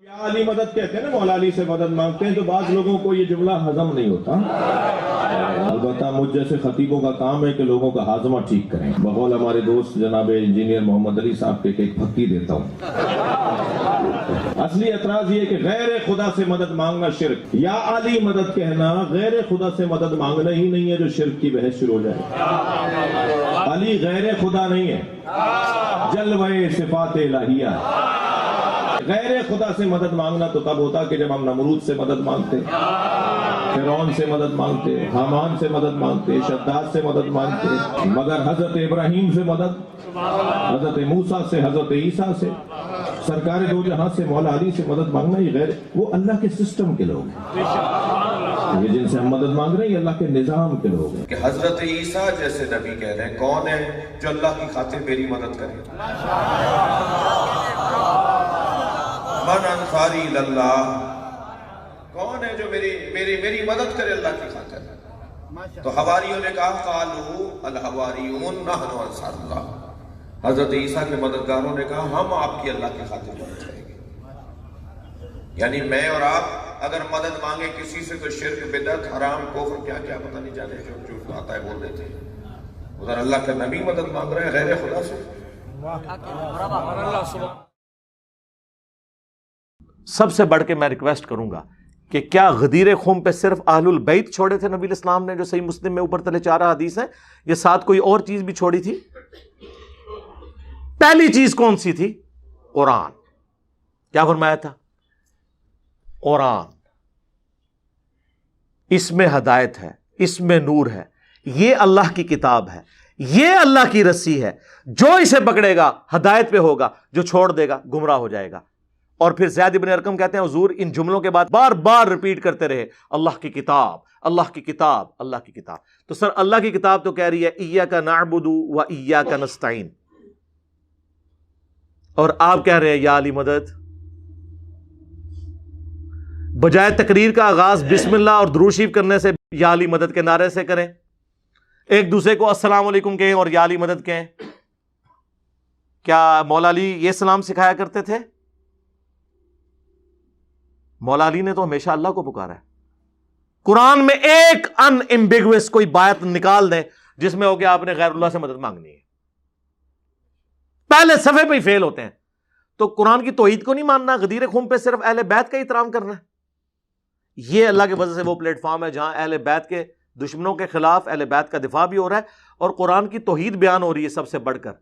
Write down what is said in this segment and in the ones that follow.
یا علی مدد کہتے ہیں نا، مولا علی سے مدد مانگتے ہیں، تو بعض لوگوں کو یہ جملہ ہضم نہیں ہوتا۔ البتہ مجھ جیسے خطیبوں کا کام ہے کہ لوگوں کا ہاضمہ ٹھیک کریں۔ بقول ہمارے دوست جناب انجینئر محمد علی صاحب کے ایک پھکی دیتا ہوں۔ اصلی اعتراض یہ کہ غیر خدا سے مدد مانگنا شرک، یا علی مدد کہنا غیر خدا سے مدد مانگنا ہی نہیں ہے جو شرک کی بحث شروع ہو جائے۔ علی غیر خدا نہیں ہے، جلوہ صفات الہیہ۔ غیر خدا سے مدد مانگنا تو تب ہوتا کہ جب ہم نمرود سے مدد مانگتے، فرعون سے مدد مانگتے، حامان سے مدد مانگتے، شداد سے مدد مانگتے، مگر حضرت ابراہیم سے مدد، حضرت موسیٰ سے، حضرت عیسیٰ سے، سرکار دو جہاں سے، مولا علی سے مدد مانگنا یہ غیر، وہ اللہ کے سسٹم کے لوگ ہیں۔ یہ جن سے ہم مدد مانگ رہے ہیں یہ اللہ کے نظام کے لوگ ہیں۔ کہ حضرت عیسیٰ جیسے نبی کہہ رہے ہیں کون ہے جو اللہ کی خاطر میری مدد کرے؟ من انصاری اللہ، کون ہے جو میری مدد کرے اللہ کی خاطر؟ تو حواریوں نے کہا قالوا الحواریون نحن انصار اللہ۔ حضرت عیسیٰ کے مددگاروں نے کہا ہم آپ کی اللہ کی خاطر مدد کریں گے۔ یعنی میں اور آپ اگر مدد مانگے کسی سے تو شرک، بدعت، حرام، کفر، کیا کیا پتہ نہیں جانے جو آتا ہے بول دیتے ہیں۔ ادھر اللہ کا نبی مدد مانگ رہے ہیں غیر خدا سے۔ سب سے بڑھ کے میں ریکویسٹ کروں گا کہ کیا غدیر خم پہ صرف اہل البیت چھوڑے تھے نبی الاسلام نے جو صحیح مسلم میں اوپر تلے 4 حدیث ہیں، یہ ساتھ کوئی اور چیز بھی چھوڑی تھی؟ پہلی چیز کون سی تھی؟ قرآن۔ کیا فرمایا تھا؟ قرآن، اس میں ہدایت ہے، اس میں نور ہے، یہ اللہ کی کتاب ہے، یہ اللہ کی رسی ہے، جو اسے پکڑے گا ہدایت پہ ہوگا، جو چھوڑ دے گا گمراہ ہو جائے گا۔ اور پھر زید بن ارقم کہتے ہیں حضور ان جملوں کے بعد بار بار ریپیٹ کرتے رہے اللہ کی کتاب، اللہ کی کتاب، اللہ کی کتاب۔ تو سر اللہ کی کتاب تو کہہ رہی ہے ایاک نعبد و ایاک نستعین، اور آپ کہہ رہے ہیں یا علی مدد۔ بجائے تقریر کا آغاز بسم اللہ اور درود شریف کرنے سے یا علی مدد کے نعرے سے کریں، ایک دوسرے کو السلام علیکم کہیں اور یا علی مدد کہیں۔ کیا مولا علی یہ سلام سکھایا کرتے تھے؟ مولا علی نے تو ہمیشہ اللہ کو پکارا ہے۔ قرآن میں ایک ان ایمبیگوس کوئی بات نکال دیں جس میں ہو کہ آپ نے غیر اللہ سے مدد مانگنی ہے، پہلے صفحے پہ ہی فیل ہوتے ہیں۔ تو قرآن کی توحید کو نہیں ماننا، غدیر خم پہ صرف اہل بیت کا احترام کرنا ہے۔ یہ اللہ کی وجہ سے وہ پلیٹ فارم ہے جہاں اہل بیت کے دشمنوں کے خلاف اہل بیت کا دفاع بھی ہو رہا ہے اور قرآن کی توحید بیان ہو رہی ہے سب سے بڑھ کر۔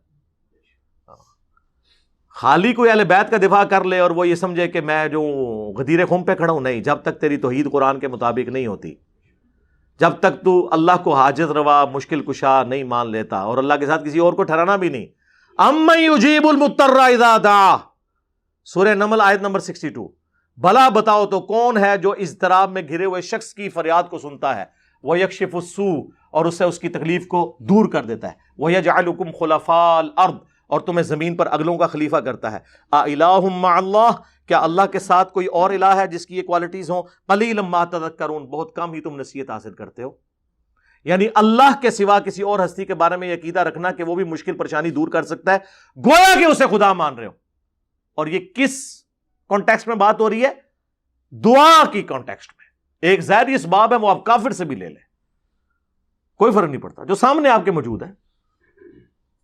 خالی کوئی اہل بیت کا دفاع کر لے اور وہ یہ سمجھے کہ میں جو غدیر خم پہ کھڑا ہوں، نہیں، جب تک تیری توحید قرآن کے مطابق نہیں ہوتی، جب تک تو اللہ کو حاجت روا مشکل کشا نہیں مان لیتا اور اللہ کے ساتھ کسی اور کو ٹھہرانا بھی نہیں۔ اَمَّن يُجِيبُ الْمُضْطَرَّ إِذَا دَعَاهُ، سورہ نمل آیت نمبر 62۔ بھلا بتاؤ تو کون ہے جو اضطراب میں گھرے ہوئے شخص کی فریاد کو سنتا ہے، وَيَكْشِفُ السُّوءَ، اور اس سے اس کی تکلیف کو دور کر دیتا ہے، وَيَجْعَلُكُمْ خُلَفَاءَ الْأَرْضِ، اور تمہیں زمین پر اگلوں کا خلیفہ کرتا ہے۔ أَإِلَٰهٌ مَّعَ اللَّهِ، کیا اللہ کے ساتھ کوئی اور الہ ہے جس کی یہ کوالٹیز ہوں؟ قَلِيلًا مَّا تَذَكَّرُونَ، بہت کم ہی تم نصیحت حاصل کرتے ہو۔ یعنی اللہ کے سوا کسی اور ہستی کے بارے میں یہ عقیدہ رکھنا کہ وہ بھی مشکل پریشانی دور کر سکتا ہے، گویا کہ اسے خدا مان رہے ہو۔ اور یہ کس کانٹیکسٹ میں بات ہو رہی ہے؟ دعا کی کانٹیکسٹ میں۔ ایک ظاہری اسباب ہے وہ آپ کافر سے بھی لے لیں، کوئی فرق نہیں پڑتا، جو سامنے آپ کے موجود ہے۔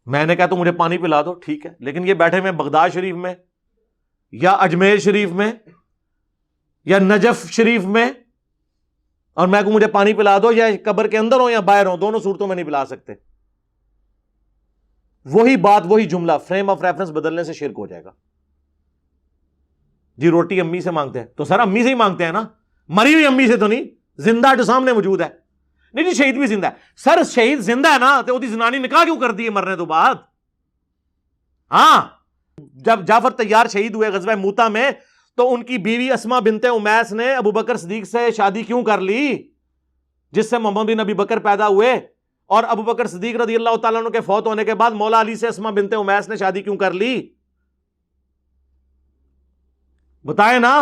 میں نے کہا تو مجھے پانی پلا دو، ٹھیک ہے، لیکن یہ بیٹھے میں بغداد شریف میں یا اجمیر شریف میں یا نجف شریف میں، اور میں کو مجھے پانی پلا دو، یا قبر کے اندر ہو یا باہر ہو، دونوں صورتوں میں نہیں پلا سکتے۔ وہی بات، وہی جملہ، فریم آف ریفرنس بدلنے سے شرک ہو جائے گا۔ جی روٹی امی سے مانگتے ہیں تو سر امی سے ہی مانگتے ہیں نا، مری ہوئی امی سے تو نہیں، زندہ جو سامنے موجود ہے۔ نہیں جی شہید بھی زندہ ہے، سر شہید زندہ ہے نا تو وہ زنانی نکاح کیوں کر دی ہے مرنے تو بعد؟ ہاں، جب جعفر طیار شہید ہوئے غزوہ موتا میں تو ان کی بیوی اسما بنت امیس نے ابو بکر صدیق سے شادی کیوں کر لی، جس سے محمد بن ابی بکر پیدا ہوئے؟ اور ابو بکر صدیق رضی اللہ تعالیٰ عنہ کے فوت ہونے کے بعد مولا علی سے اسما بنت امیس نے شادی کیوں کر لی؟ بتائیں نا۔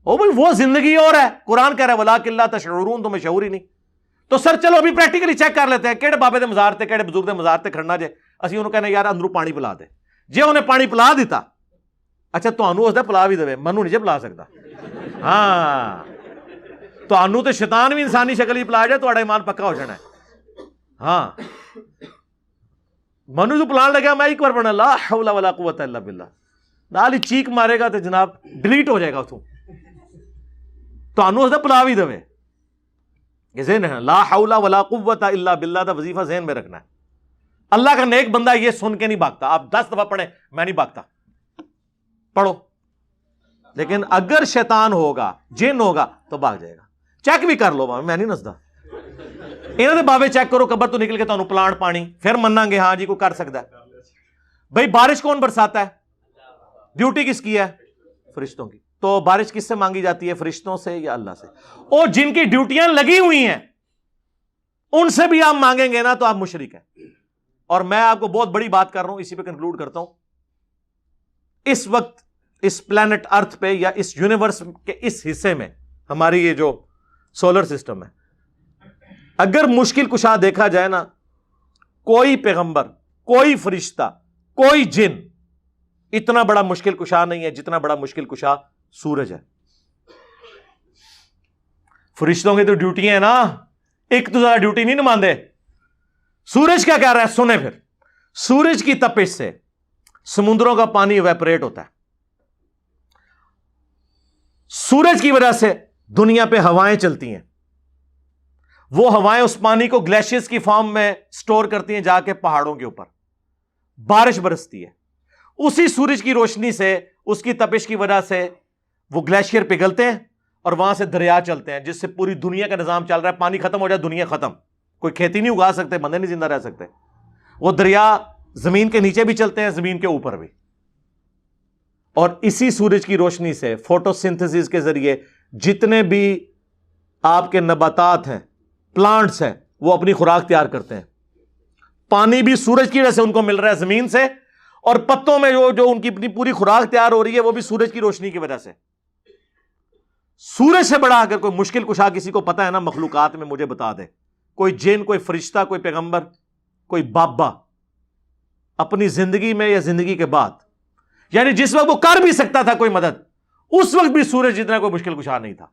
او بھائی وہ زندگی اور ہے، قرآن کہہ رہا ہے وَلَٰكِن لَا تَشْعُرُونَ، تمہیں شعور ہی نہیں۔ تو سر چلو ابھی پریکٹیکلی چیک کر لیتے ہیں کہڑے بابے دے مزار تے کہڑے بزرگ دے مزار تے کھڑنا جے، اسی انہوں کہنا یار اندروں پانی پلا دے، جے انہیں پانی پلا دیتا اچھا تانوں اس دا پلا بھی دے، منو نہیں جے پلا سکتا. ہاں تانوں تے شیطان بھی انسانی شکل ہی پلا جائے تہاڈا ایمان پکا ہو جانا ہے. ہاں منو تو پلان لگا میں ایک بار پڑھنا لا حول ولا قوت الا باللہ، نال ہی چیک مارے گا تو جناب ڈیلیٹ ہو جائے گا اتوں. تانوں اس دا پلا بھی دے، یہ ذہن ہے لا حول ولا قوت الا باللہ دا وظیفہ ذہن میں رکھنا ہے. اللہ کا نیک بندہ یہ سن کے نہیں بھاگتا. آپ 10 دفعہ پڑھیں میں نہیں بھاگتا، پڑھو. لیکن اگر شیطان ہوگا جن ہوگا تو بھاگ جائے گا. چیک بھی کر لو میں نہیں نسدا. انہوں نے بابے چیک کرو قبر تو نکل کے تانوں پلانٹ پانی پھر مننا گے ہاں جی کوئی کر سکتا ہے. بھائی بارش کون برساتا ہے؟ ڈیوٹی کس کی ہے؟ فرشتوں کی. تو بارش کس سے مانگی جاتی ہے؟ فرشتوں سے یا اللہ سے؟ اور جن کی ڈیوٹیاں لگی ہوئی ہیں ان سے بھی آپ مانگیں گے نا تو آپ مشرک ہیں. اور میں آپ کو بہت بڑی بات کر رہا ہوں، اسی پہ کنکلوڈ کرتا ہوں. اس وقت اس پلانٹ ارتھ پہ یا اس یونیورس کے اس حصے میں ہماری یہ جو سولر سسٹم ہے، اگر مشکل کشا دیکھا جائے نا، کوئی پیغمبر، کوئی فرشتہ، کوئی جن اتنا بڑا مشکل کشا نہیں ہے جتنا بڑا مشکل کشا سورج ہے. فرشتوں کی تو ڈیوٹی ہے نا، ایک تو زیادہ ڈیوٹی نہیں ماندے. سورج کیا کہہ رہا ہے سنیں پھر. سورج کی تپش سے سمندروں کا پانی ایویپوریٹ ہوتا ہے. سورج کی وجہ سے دنیا پہ ہوائیں چلتی ہیں. وہ ہوائیں اس پانی کو گلیشیئرز کی فارم میں سٹور کرتی ہیں جا کے پہاڑوں کے اوپر. بارش برستی ہے. اسی سورج کی روشنی سے، اس کی تپش کی وجہ سے وہ گلیشیئر پگھلتے ہیں اور وہاں سے دریا چلتے ہیں، جس سے پوری دنیا کا نظام چل رہا ہے. پانی ختم ہو جائے دنیا ختم، کوئی کھیتی نہیں اگا سکتے، بندے نہیں زندہ رہ سکتے. وہ دریا زمین کے نیچے بھی چلتے ہیں، زمین کے اوپر بھی. اور اسی سورج کی روشنی سے فوٹو سنتھسس کے ذریعے جتنے بھی آپ کے نباتات ہیں، پلانٹس ہیں، وہ اپنی خوراک تیار کرتے ہیں. پانی بھی سورج کی وجہ سے ان کو مل رہا ہے زمین سے، اور پتوں میں جو ان کی اپنی پوری خوراک تیار ہو رہی ہے وہ بھی سورج کی روشنی کی وجہ سے. سورج سے بڑا اگر کوئی مشکل کشا کسی کو پتا ہے نا مخلوقات میں، مجھے بتا دے. کوئی جن، کوئی فرشتہ، کوئی پیغمبر، کوئی بابا اپنی زندگی میں یا زندگی کے بعد، یعنی جس وقت وہ کر بھی سکتا تھا کوئی مدد، اس وقت بھی سورج جتنا کوئی مشکل کشا نہیں تھا.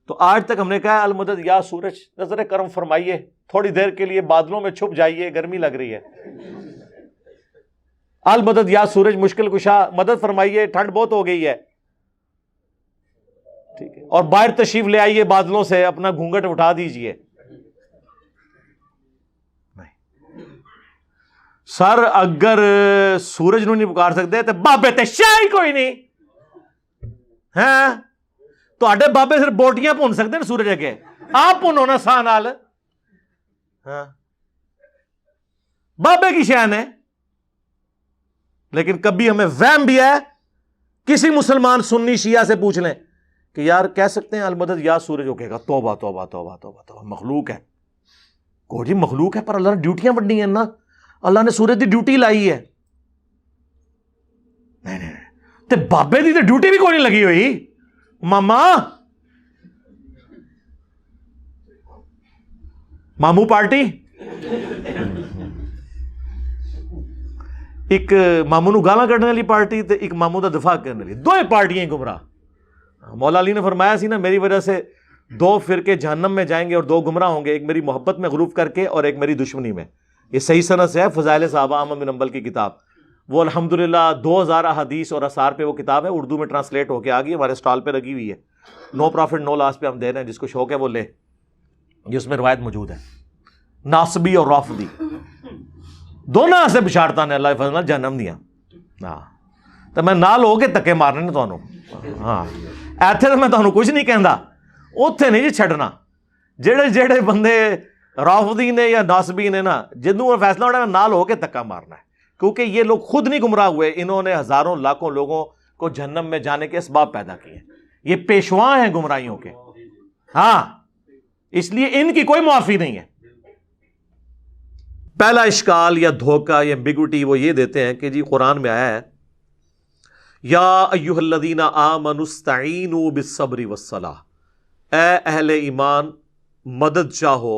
تو آج تک ہم نے کہا المدد یا سورج نظر کرم فرمائیے، تھوڑی دیر کے لیے بادلوں میں چھپ جائیے، گرمی لگ رہی ہے. المدد یا سورج مشکل کشا مدد فرمائیے، ٹھنڈ بہت ہو گئی ہے. ٹھیک ہے، اور باہر تشریف لے آئیے بادلوں سے، اپنا گھونگھٹ اٹھا دیجئے. سر اگر سورج نو نہیں پکار سکتے تو بابے تے شاہی کوئی نہیں ہے. تو آڈے بابے صرف بوٹیاں پون سکتے ہیں سورج اگے، آپ پونو نا ساہ نال. ہاں بابے کی شان ہے. لیکن کبھی ہمیں وہم بھی ہے، کسی مسلمان سنی شیعہ سے پوچھ لیں کہ یار کہہ سکتے ہیں المدد یا سورج؟ ہو کہے گا توبہ توبہ توبہ توبہ توبہ، مخلوق ہے. کو جی مخلوق ہے، پر اللہ نے ڈیوٹیاں بڑھنی ہیں نا، اللہ نے سورج دی ڈیوٹی لائی ہے. نہیں تے بابے دی تے ڈیوٹی بھی کوئی نہیں لگی ہوئی. ماما مامو پارٹی، ایک مامو نو گالاں کڈنے والی پارٹی تے ایک مامو دا دفاع کرنے والی، دو پارٹیاں ہی گمراہ. مولا علی نے فرمایا سی نا میری وجہ سے 2 فرقے جہنم میں جائیں گے اور 2 گمراہ ہوں گے، ایک میری محبت میں غلوف کر کے اور ایک میری دشمنی میں. یہ صحیح سند سے ہے، فضائل صحابہ احمد بن حنبل کی کتاب. وہ الحمدللہ 2000 احادیث اور اثار پہ وہ کتاب ہے، اردو میں ٹرانسلیٹ ہو کے آ گئی، ہمارے اسٹال پہ لگی ہوئی ہے. نو پروفٹ نو لاس پہ ہم دے رہے ہیں، جس کو شوق ہے وہ لے. یہ اس میں روایت موجود ہے. ناصبی اور رافضی دونوں سے بشارتاں نے اللہ فضل جہنم دیا. ہاں تو میں نال ہو کے تکے مارنے نے تانوں. ہاں ایتھے تو میں تانوں کچھ نہیں کہندا، اوتھے نہیں جی چھڈنا. جڑے بندے رافضی نے یا ناصبی نے نا، جنوں فیصلہ ہونا نال ہو کے تکا مارنا ہے، کیونکہ یہ لوگ خود نہیں گمراہ ہوئے، انہوں نے ہزاروں لاکھوں لوگوں کو جہنم میں جانے کے اسباب پیدا کیے ہیں. یہ پیشوا ہیں گمراہیوں کے. ہاں اس لیے ان کی کوئی معافی نہیں ہے. پہلا اشکال یا دھوکہ یا ایمبیگوٹی وہ یہ دیتے ہیں کہ جی قرآن میں آیا ہے یا ایھا الذین آمنوا استعینوا بالصبر والصلاۃ، اے اہل ایمان مدد چاہو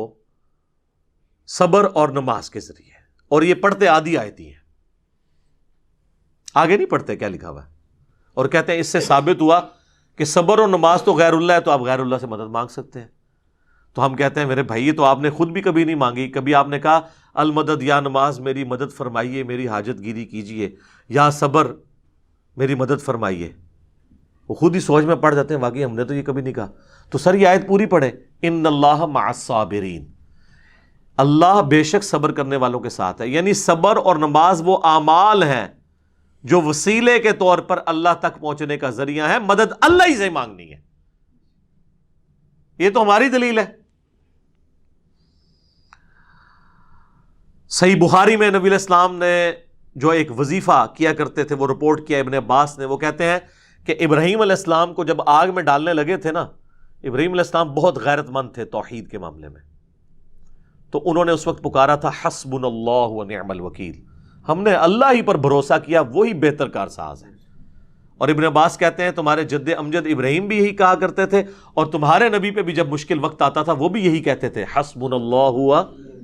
صبر اور نماز کے ذریعے. اور یہ پڑھتے آدھی آیتی ہیں، آگے نہیں پڑھتے کیا لکھا ہوا ہے. اور کہتے ہیں اس سے ثابت ہوا کہ صبر اور نماز تو غیر اللہ ہے، تو آپ غیر اللہ سے مدد مانگ سکتے ہیں. تو ہم کہتے ہیں میرے بھائی یہ تو آپ نے خود بھی کبھی نہیں مانگی. کبھی آپ نے کہا المدد یا نماز میری مدد فرمائیے، میری حاجت گیری کیجیے، یا صبر میری مدد فرمائیے. وہ خود ہی سوچ میں پڑ جاتے ہیں واقعی ہم نے تو یہ کبھی نہیں کہا. تو سر یہ آیت پوری پڑھیں، ان اللہ مع الصابرین، اللہ بے شک صبر کرنے والوں کے ساتھ ہے. یعنی صبر اور نماز وہ اعمال ہیں جو وسیلے کے طور پر اللہ تک پہنچنے کا ذریعہ ہے، مدد اللہ ہی سے مانگنی ہے. یہ تو ہماری دلیل ہے. صحیح بخاری میں نبی علیہ السلام نے جو ایک وظیفہ کیا کرتے تھے وہ رپورٹ کیا ابن عباس نے. وہ کہتے ہیں کہ ابراہیم علیہ السلام کو جب آگ میں ڈالنے لگے تھے نا، ابراہیم علیہ السلام بہت غیرت مند تھے توحید کے معاملے میں، تو انہوں نے اس وقت پکارا تھا حسبنا اللہ ونعم الوکیل، ہم نے اللہ ہی پر بھروسہ کیا، وہی بہتر کارساز ہے. اور ابن عباس کہتے ہیں تمہارے جد امجد ابراہیم بھی یہی کہا کرتے تھے، اور تمہارے نبی پہ بھی جب مشکل وقت آتا تھا وہ بھی یہی کہتے تھے حسبنا اللہ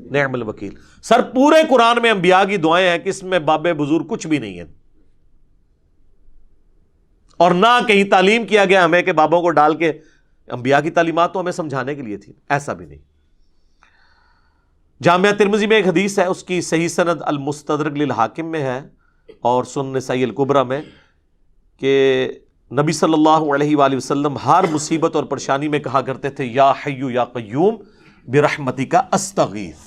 ونعم الوکیل. سر پورے قرآن میں انبیاء کی دعائیں ہیں کہ اس میں باب بزرگ کچھ بھی نہیں ہے، اور نہ کہیں تعلیم کیا گیا ہمیں کہ بابوں کو ڈال کے. انبیاء کی تعلیمات تو ہمیں سمجھانے کے لیے تھی، ایسا بھی نہیں. جامعہ ترمذی میں ایک حدیث ہے، اس کی صحیح سند المستدرک للحاکم میں ہے اور سنن نسائی الکبریٰ میں، کہ نبی صلی اللہ علیہ وآلہ وسلم ہر مصیبت اور پریشانی میں کہا کرتے تھے یا حی یا قیوم برحمتک استغیث،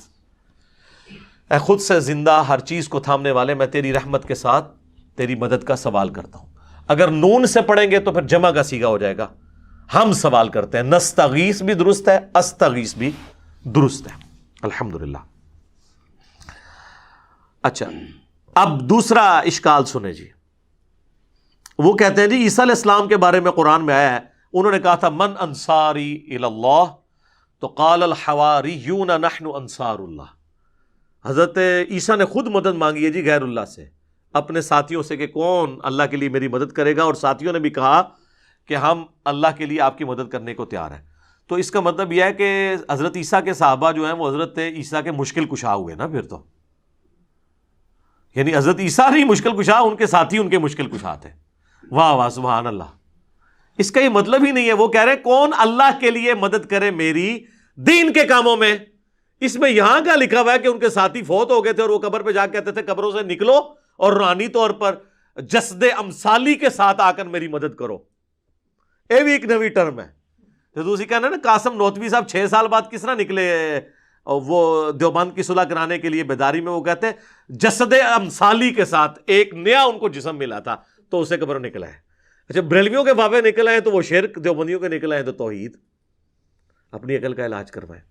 اے خود سے زندہ ہر چیز کو تھامنے والے میں تیری رحمت کے ساتھ تیری مدد کا سوال کرتا ہوں. اگر نون سے پڑھیں گے تو پھر جمع کا صیغہ ہو جائے گا، ہم سوال کرتے ہیں. نستغیث بھی درست ہے، استغیث بھی درست ہے. الحمدللہ. اچھا اب دوسرا اشکال سنیں جی. وہ کہتے ہیں جی عیسیٰ علیہ السلام کے بارے میں قرآن میں آیا ہے، انہوں نے کہا تھا من انصاری الی اللہ، تو قال الحواریون نحن انصار اللہ. حضرت عیسیٰ نے خود مدد مانگی ہے جی غیر اللہ سے، اپنے ساتھیوں سے کہ کون اللہ کے لیے میری مدد کرے گا، اور ساتھیوں نے بھی کہا کہ ہم اللہ کے لیے آپ کی مدد کرنے کو تیار ہیں. تو اس کا مطلب یہ ہے کہ حضرت عیسیٰ کے صحابہ جو ہیں وہ حضرت عیسیٰ کے مشکل کشا ہوئے نا پھر تو. یعنی حضرت عیسیٰ نہیں مشکل کشا، ان کے ساتھی ان کے مشکل کشا تھے. واہ واہ سبحان اللہ. اس کا یہ مطلب ہی نہیں ہے. وہ کہہ رہے کون اللہ کے لیے مدد کرے میری دین کے کاموں میں. اس میں یہاں کا لکھا ہوا ہے کہ ان کے ساتھی فوت ہو گئے تھے اور وہ قبر پہ جا کے کہتے تھے قبروں سے نکلو اور روحانی طور پر جسد امثالی کے ساتھ آ کر میری مدد کرو. یہ بھی ایک نوی ٹرم ہے. تو دوسری کہنا نا قاسم نوتوی صاحب 6 سال بعد کس طرح نکلے وہ دیوبند کی صلح کرانے کے لیے بیداری میں. وہ کہتے ہیں جسد امثالی کے ساتھ ایک نیا ان کو جسم ملا تھا تو اسے قبر نکلا ہے. اچھا بریلویوں کے بابے نکل آئے تو وہ شرک، دیوبندیوں کے نکل آئے تو توحید. اپنی عقل کا علاج کروائیں.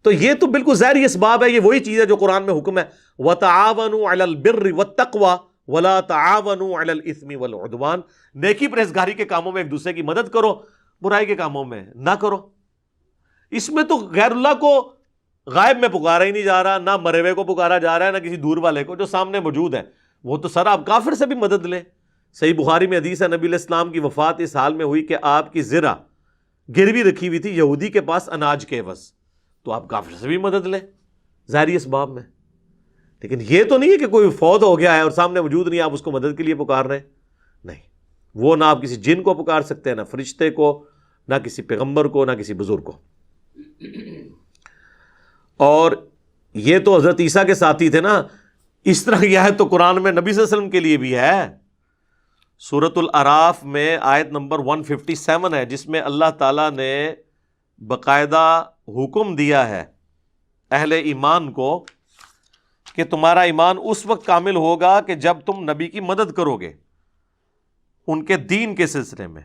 تو یہ تو بالکل ظاہری اسباب ہے. یہ وہی چیز ہے جو قرآن میں حکم ہے وَتَعَاوَنُوا عَلَى الْبِرِّ وَالتَّقْوَى وَلَا تَعَاوَنُوا عَلَى الْإِثْمِ وَالْعُدْوَانِ. نیکی پرہیزگاری کے کاموں میں ایک دوسرے کی مدد کرو، برائی کے کاموں میں نہ کرو. اس میں تو غیر اللہ کو غائب میں پکارا ہی نہیں جا رہا، نہ مرے ہوئے کو پکارا جا رہا ہے، نہ کسی دور والے کو، جو سامنے موجود ہے. وہ تو سر آپ کافر سے بھی مدد لیں. صحیح بخاری میں حدیث ہے نبی علیہ السلام کی وفات اس حال میں ہوئی کہ آپ کی زرہ گروی رکھی ہوئی تھی یہودی کے پاس اناج کے عوض، تو آپ کافر سے بھی مدد لیں ظاہری اسباب میں. لیکن یہ تو نہیں ہے کہ کوئی فوت ہو گیا ہے اور سامنے موجود نہیں، آپ اس کو مدد کے لیے پکار رہے ہیں. نہیں، وہ نہ آپ کسی جن کو پکار سکتے ہیں، نہ فرشتے کو، نہ کسی پیغمبر کو، نہ کسی بزرگ کو. اور یہ تو حضرت عیسیٰ کے ساتھی تھے نا. اس طرح کی آیت تو قرآن میں نبی صلی اللہ علیہ وسلم کے لیے بھی ہے. سورۃ الاعراف میں آیت نمبر 157 ہے، جس میں اللہ تعالیٰ نے باقاعدہ حکم دیا ہے اہل ایمان کو کہ تمہارا ایمان اس وقت کامل ہوگا کہ جب تم نبی کی مدد کرو گے ان کے دین کے سلسلے میں.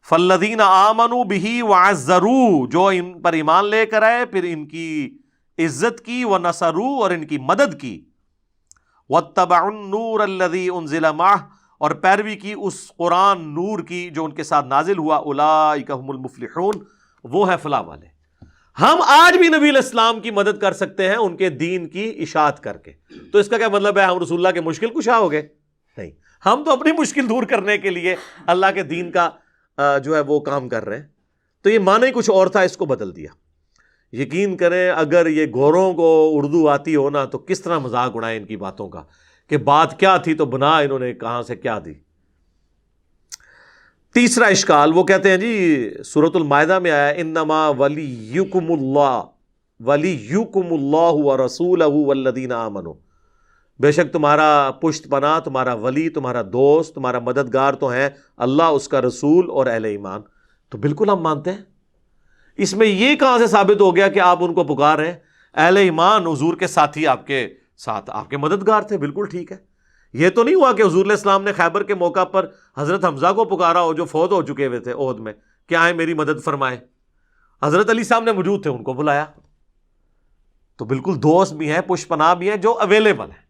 فالذین آمنوا بہ وعزروہ، جو ان پر ایمان لے کر آئے پھر ان کی عزت کی، ونصروا، اور ان کی مدد کی، واتبعوا النور الذی انزل معہ، اور پیروی کی اس قرآن نور کی جو ان کے ساتھ نازل ہوا، اولئک هم المفلحون، وہ ہے فلاح والے. ہم آج بھی نبی علیہ السلام کی مدد کر سکتے ہیں ان کے دین کی اشاعت کر کے. تو اس کا کیا مطلب ہے ہم رسول اللہ کے مشکل کشا ہو گئے؟ نہیں، ہم تو اپنی مشکل دور کرنے کے لیے اللہ کے دین کا جو ہے وہ کام کر رہے ہیں. تو یہ معنی کچھ اور تھا، اس کو بدل دیا. یقین کریں اگر یہ گوروں کو اردو آتی ہو نا تو کس طرح مذاق اڑائیں ان کی باتوں کا کہ بات کیا تھی تو بنا انہوں نے کہاں سے کیا دی. تیسرا اشکال وہ کہتے ہیں جی سورۃ المائدہ میں آیا انما ولیکم اللہ ورسولہ والذین آمنوا، بے شک تمہارا پشت پناہ، تمہارا ولی، تمہارا دوست، تمہارا مددگار تو ہیں اللہ، اس کا رسول اور اہل ایمان۔ تو بالکل ہم مانتے ہیں۔ اس میں یہ کہاں سے ثابت ہو گیا کہ آپ ان کو پکار رہے ہیں؟ اہل ایمان حضور کے ساتھی، آپ کے ساتھ آپ کے مددگار تھے، بالکل ٹھیک ہے۔ یہ تو نہیں ہوا کہ حضور علیہ السلام نے خیبر کے موقع پر حضرت حمزہ کو پکارا ہو جو فوت ہو چکے ہوئے تھے احد میں کہ آئیں میری مدد فرمائیں۔ حضرت علی صاحب نے موجود تھے، ان کو بلایا۔ تو بالکل دوست بھی ہیں، پشت پناہ بھی ہیں جو اویلیبل ہیں۔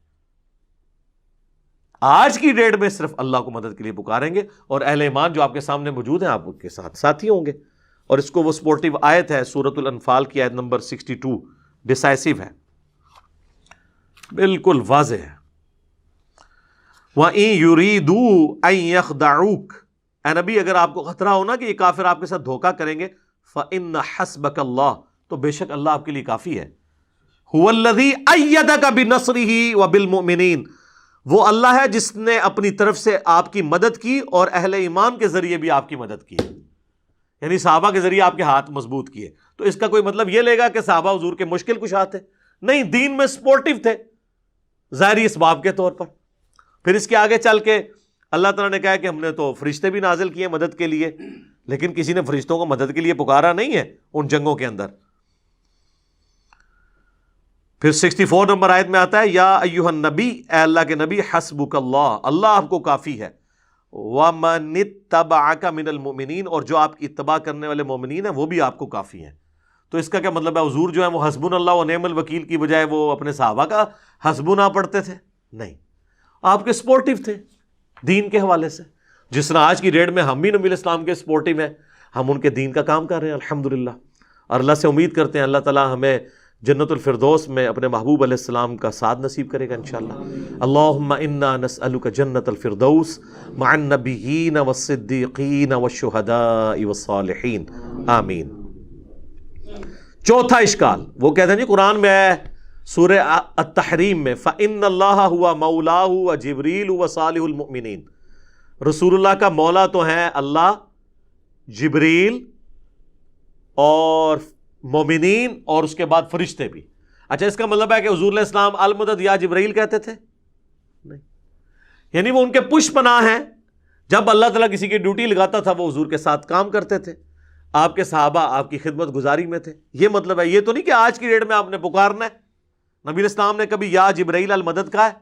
آج کی ڈیٹ میں صرف اللہ کو مدد کے لیے پکاریں گے، اور اہل ایمان جو آپ کے سامنے موجود ہیں آپ کے ساتھ ساتھی ہوں گے۔ اور اس کو وہ سپورٹیو آیت ہے سورۃ الانفال کی آیت نمبر 62، ڈیسائسو ہے، بالکل واضح ہے۔ وَإِن يُرِيدُوا أَن يَخْدَعُوكَ، اے نبی اگر آپ کو خطرہ ہو نا کہ یہ کافر آپ کے ساتھ دھوکہ کریں گے، فَإِنَّ حَسْبَكَ اللَّهُ، تو بے شک اللہ آپ کے لیے کافی ہے۔ هُوَ الَّذِي أَيَّدَكَ بِنَصْرِهِ وَبِالْمُؤْمِنِينَ، وہ اللہ ہے جس نے اپنی طرف سے آپ کی مدد کی اور اہل ایمان کے ذریعے بھی آپ کی مدد کی، یعنی صحابہ کے ذریعے آپ کے ہاتھ مضبوط کیے۔ تو اس کا کوئی مطلب یہ لے گا کہ صحابہ حضور کے مشکل کشا تھے؟ نہیں، دین میں سپورٹیو تھے ظاہری اسباب کے طور پر۔ پھر اس کے آگے چل کے اللہ تعالیٰ نے کہا کہ ہم نے تو فرشتے بھی نازل کیے مدد کے لیے، لیکن کسی نے فرشتوں کو مدد کے لیے پکارا نہیں ہے ان جنگوں کے اندر۔ پھر 64 نمبر آیت میں آتا ہے یا ایھا النبی، اے اللہ کے نبی، حسبک اللہ، اللہ آپ کو کافی ہے، ومن اتبعک من المؤمنین، اور جو آپ کی اتباع کرنے والے مومنین ہیں وہ بھی آپ کو کافی ہیں۔ تو اس کا کیا مطلب ہے؟ حضور جو ہے وہ حسبنا اللہ و نعم الوکیل کی بجائے وہ اپنے صحابہ کا حسبنا پڑھتے تھے؟ نہیں، آپ کے سپورٹیو تھے دین کے حوالے سے، جس طرح آج کی ڈیٹ میں ہم بھی نبی علیہ السلام کے سپورٹیو ہیں، ہم ان کے دین کا کام کر رہے ہیں الحمدللہ، اور اللہ سے امید کرتے ہیں اللہ تعالیٰ ہمیں جنت الفردوس میں اپنے محبوب علیہ السلام کا ساتھ نصیب کرے گا انشاءاللہ۔ اللہم انا نسألک جنت الفردوس مع النبیین والصدیقین والشہداء والصالحین، آمین۔ چوتھا اشکال وہ کہتے ہیں جی قرآن میں ہے سورہ التحریم میں فَإِنَّ اللَّهَ هُوَ مَوْلَاهُ وَجِبْرِيلُ وَصَالِحُ الْمُؤْمِنِينَ، رسول اللہ کا مولا تو ہیں اللہ، جبریل اور مومنین، اور اس کے بعد فرشتے بھی۔ اچھا، اس کا مطلب ہے کہ حضور علیہ السلام المدد یا جبریل کہتے تھے؟ نہیں، یعنی وہ ان کے پشت پناہ ہیں، جب اللہ تعالیٰ کسی کی ڈیوٹی لگاتا تھا وہ حضور کے ساتھ کام کرتے تھے، آپ کے صحابہ آپ کی خدمت گزاری میں تھے، یہ مطلب ہے۔ یہ تو نہیں کہ آج کی ڈیٹ میں آپ نے پکارنا ہے۔ نبی علیہ السلام نے کبھی یا جبرائیل المدد کہا ہے؟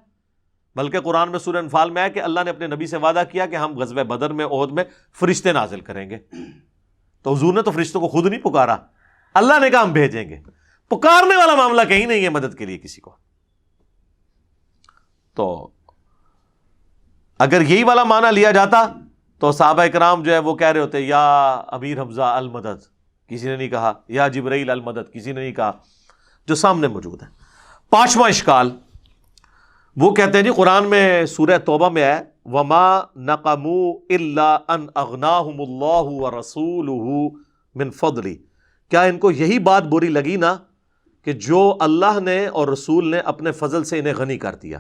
بلکہ قرآن میں سورہ انفال میں ہے کہ اللہ نے اپنے نبی سے وعدہ کیا کہ ہم غزوہ بدر میں احد میں فرشتے نازل کریں گے۔ تو حضور نے تو فرشتوں کو خود نہیں پکارا، اللہ نے کہا ہم بھیجیں گے۔ پکارنے والا معاملہ کہیں نہیں ہے مدد کے لیے کسی کو۔ تو اگر یہی والا معنی لیا جاتا تو صحابہ اکرام جو ہے وہ کہہ رہے ہوتے یا امیر حمزہ المدد، کسی نے نہیں کہا، یا جبرائیل المدد کسی نے نہیں کہا، جو سامنے موجود ہے۔ پانچواں اشکال وہ کہتے ہیں جی قرآن میں سورہ توبہ میں ہے وَمَا نَقَمُوا إِلَّا أَنْ أَغْنَاهُمُ اللَّهُ وَرَسُولُهُ مِنْ فَضْلِهِ، کیا ان کو یہی بات بری لگی نا کہ جو اللہ نے اور رسول نے اپنے فضل سے انہیں غنی کر دیا۔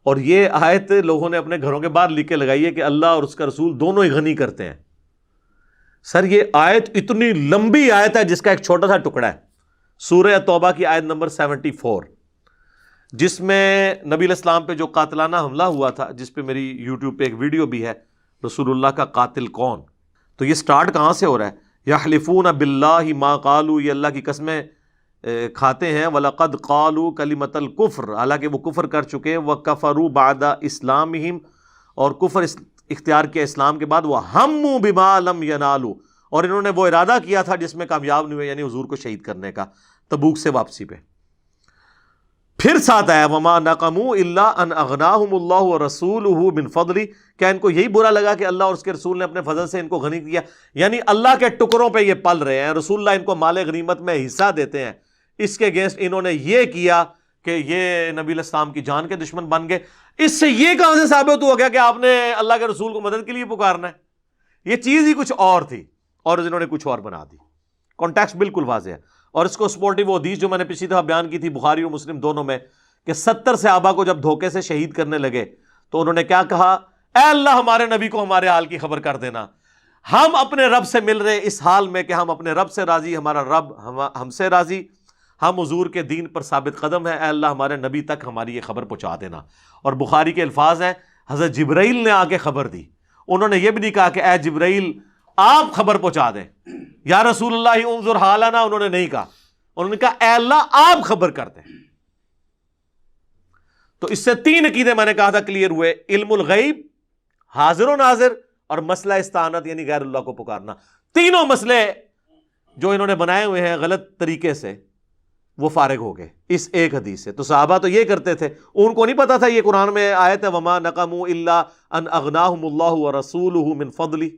اور یہ آیت لوگوں نے اپنے گھروں کے باہر لکھ کے لگائی ہے کہ اللہ اور اس کا رسول دونوں ہی غنی کرتے ہیں۔ سر یہ آیت اتنی لمبی آیت ہے جس کا ایک چھوٹا سا ٹکڑا ہے، سورہ توبہ کی آیت نمبر 74، جس میں نبی علیہ السلام پہ جو قاتلانہ حملہ ہوا تھا، جس پہ میری یوٹیوب پہ ایک ویڈیو بھی ہے، رسول اللہ کا قاتل کون۔ تو یہ سٹارٹ کہاں سے ہو رہا ہے؟ یحلفون باللہ ما قالوا، یہ اللہ کی قسمیں کھاتے ہیں، وَلَقَدْ قَالُوا كَلِمَةَ الْكُفْرِ، حالانکہ وہ کفر کر چکے، وَكَفَرُوا بَعْدَ اسلامہم، اور کفر اختیار کیا اسلام کے بعد، وَهَمُّوا بِمَا لَمْ يَنَالُوا، اور انہوں نے وہ ارادہ کیا تھا جس میں کامیاب نہیں ہوئے، یعنی حضور کو شہید کرنے کا تبوک سے واپسی پہ۔ پھر ساتھ آیا وَمَا نَقَمُوا إِلَّا أَنْ أَغْنَاهُمُ اللَّهُ وَرَسُولُهُ مِنْ فَضْلِهِ، کیا ان کو یہی برا لگا کہ اللہ اور اس کے رسول نے اپنے فضل سے ان کو غنی کیا؟ یعنی اللہ کے ٹکڑوں پہ یہ پل رہے ہیں، رسول اللہ ان کو مال غنیمت میں حصہ دیتے ہیں، اس کے اگینسٹ انہوں نے یہ کیا کہ یہ نبی علیہ السلام کی جان کے دشمن بن گئے۔ اس سے یہ کہاں سے ثابت ہو گیا کہ آپ نے اللہ کے رسول کو مدد کے لیے پکارنا ہے؟ یہ چیز ہی کچھ اور تھی اور انہوں نے کچھ اور بنا دی۔ کانٹیکسٹ بالکل واضح ہے، اور اس کو سپورٹیو وہ حدیث جو میں نے پچھلی دفعہ بیان کی تھی بخاری اور مسلم دونوں میں، کہ 70 صحابہ کو جب دھوکے سے شہید کرنے لگے تو انہوں نے کیا کہا؟ اے اللہ ہمارے نبی کو ہمارے حال کی خبر کر دینا، ہم اپنے رب سے مل رہے اس حال میں کہ ہم اپنے رب سے راضی، ہمارا رب ہم سے راضی، ہم حضور کے دین پر ثابت قدم ہیں، اے اللہ ہمارے نبی تک ہماری یہ خبر پہنچا دینا۔ اور بخاری کے الفاظ ہیں، حضرت جبرائیل نے آ کے خبر دی، انہوں نے یہ بھی نہیں کہا کہ اے جبرائیل آپ خبر پہنچا دیں، یا رسول اللہ انظر حالنا، انہوں نے نہیں کہا، انہوں نے کہا اے اللہ آپ خبر کر دیں۔ تو اس سے 3 عقیدے میں نے کہا تھا کلیئر ہوئے، علم الغیب، حاضر و ناظر، اور مسئلہ استعانت یعنی غیر اللہ کو پکارنا۔ تینوں مسئلے جو انہوں نے بنائے ہوئے ہیں غلط طریقے سے وہ فارغ ہو گئے اس ایک حدیث سے۔ تو صحابہ تو یہ کرتے تھے، ان کو نہیں پتا تھا یہ قرآن میں آیت ہے وما نقموا الا ان اغناہم اللہ ورسولہ من فضلہ،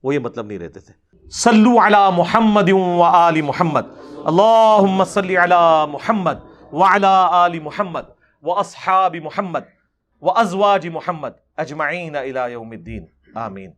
وہ یہ مطلب نہیں رہتے تھے۔ صلو علی محمد وآل محمد، اللہم صلی علی محمد وعلی آل محمد واصحاب محمد وازواج محمد اجمعین الی یوم الدین، آمین۔